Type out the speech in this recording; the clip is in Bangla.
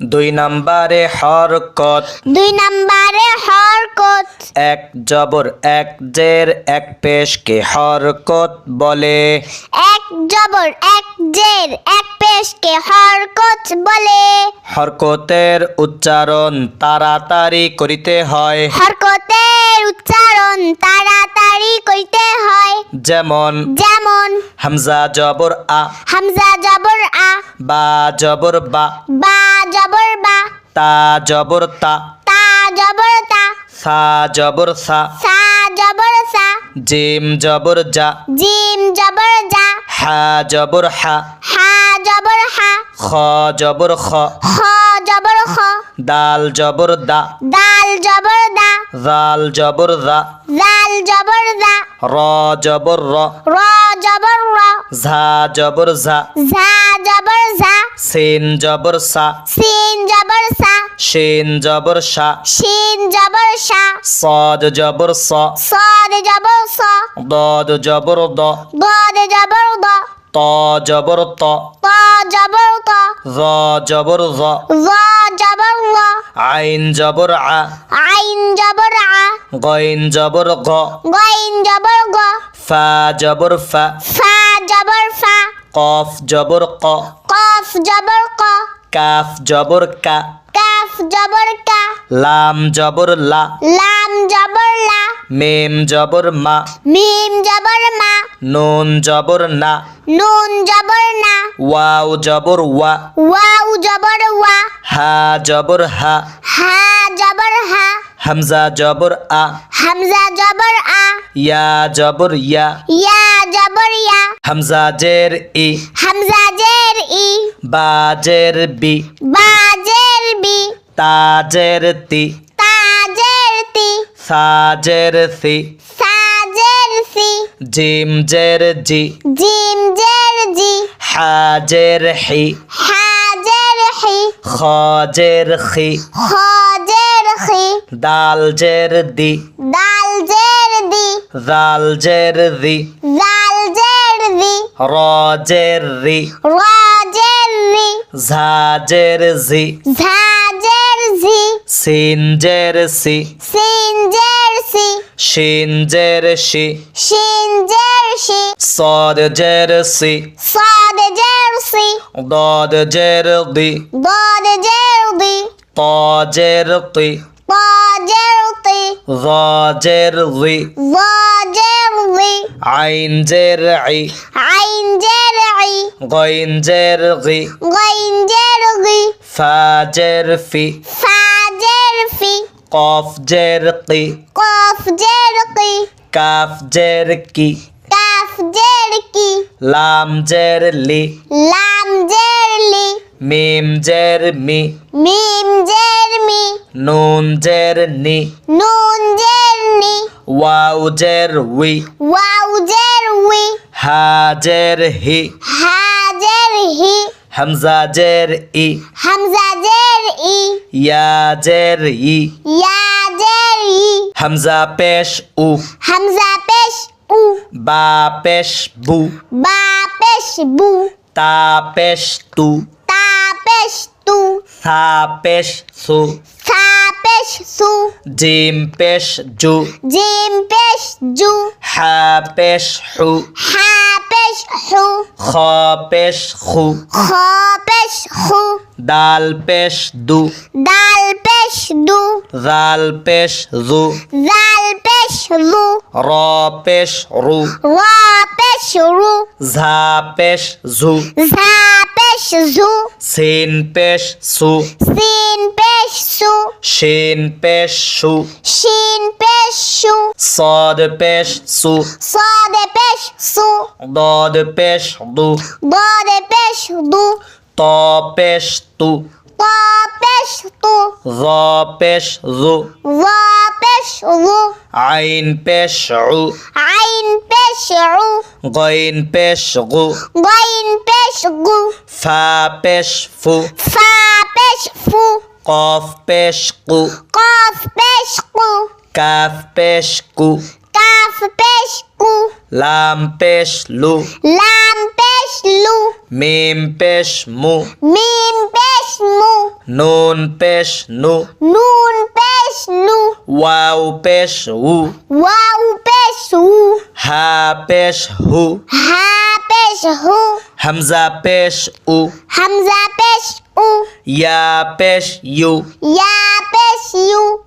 দুই নম্বরে হরকত। এক জবর এক জের এক পেশকে হরকত বলে। হরকতের উচ্চারণ তাড়াতাড়ি করিতে হয়। যেমন হামজা জবর আ, বা জবর বা, তা জবর তা, সা জবর সা, জিম জবর যা, হা জবর হা, খ জবর খ, দাল জবর দা, জাল জবর দা, র জবর র, ঝা জবর ঝা, সিন জবর সা, শিন জবর শা, صاد জবর স, ضاد জবর দ, ত জবর ত, য জবর য, আইন জবর আ, গইন জবর গ, ফা জবর ফা, কফ জবর ক, কাফ জবর কা, লাম জবর লা, মিম জবর মা, নুন জবর না, ওয়াও জবর ওয়া, হা জবর হা, হামজা জবর আ, ইয়া জবর ইয়া, হামজা জের ই, বা জের বি, তা জের তি, সা জের সি, জিম জের জি, হা জের হি, খ জের খি, দাল জের দি, জাল জের জি, র জের রি, ঝা জের জি, সিন জের সি, শিন জের শি, صاد জের সি, ضاد জের দি, ত জের তি, ظ জের জি, আইন জের ই, গইন জের গি, ফা জের ফি, কফ জের কি, কাফ জের কি, লাম জের লি, মিম জের মি, নুন জের নি, ওয়াও জের উই, হা জের হি, হামজা জের ই, ইয়া জের ই, হামজা পেশ উ, বা পেশ বু, তা পেশ তু, সা পেশ সু, জিম পেশ জু, হা পেশ হু, খ পেশ খু, দাল পেশ দু, জাল পেশ জু, র পেশ রু, ঝা পেশ ঝু, সিন পেশ সু, শিন পেশ সু, صاد পেশ সু, ضاد পেশ দু, ত পেশ তু, ظ পেশ জু, আইন পেশ উ, গইন পেশ গু, ফা পেশ ফু, কফ পেশ কু, কাফ পেশ কু, লাম পেশ লু, মিম পেশ মু, নুন পেশ নু, নুন পেশ নু, ওয়াও পেশ উ, ওয়াও পেশ উ, হা পেশ হু, হা পেশ হু, হামজা পেশ উ, হামজা পেশ উ, ইয়া পেশ ইউ, ইয়া পেশ ইউ।